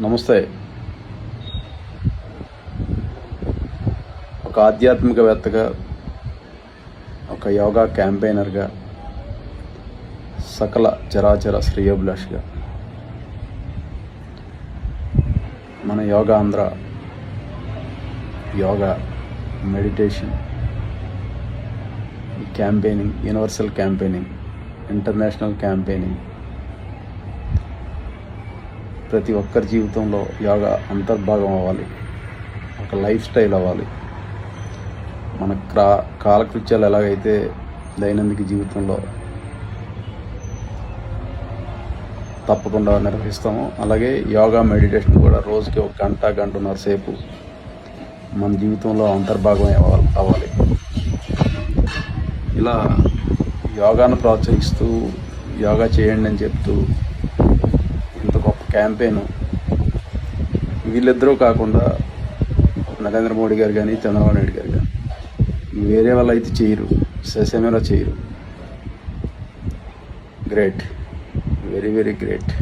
నమస్తే. ఒక ఆధ్యాత్మికవేత్తగా, ఒక యోగా క్యాంపెయినర్గా, సకల చరాచర శ్రేయోభిలాషిగా మన yoga Andhra yoga meditation campaigning, universal campaigning, international campaigning, ప్రతి ఒక్కరి జీవితంలో యోగా అంతర్భాగం అవ్వాలి, ఒక లైఫ్ స్టైల్ అవ్వాలి. మన కాలకృత్యాలు ఎలాగైతే దైనందిక జీవితంలో తప్పకుండా నిర్వహిస్తామో, అలాగే యోగా మెడిటేషన్ కూడా రోజుకి 1 గంట, గంటన్నర సేపు మన జీవితంలో అంతర్భాగం అవ్వాలి. ఇలా యోగాను ప్రోత్సహిస్తూ యోగా చేయండి అని చెప్తూ ఇంత గొప్ప క్యాంపెయిన్ వీళ్ళిద్దరూ కాకుండా నరేంద్ర మోడీ గారు కానీ, చంద్రబాబు నాయుడు గారు కానీ వేరే వాళ్ళు అయితే చేయరు, ససేమిరా చేయరు. Great, very very great.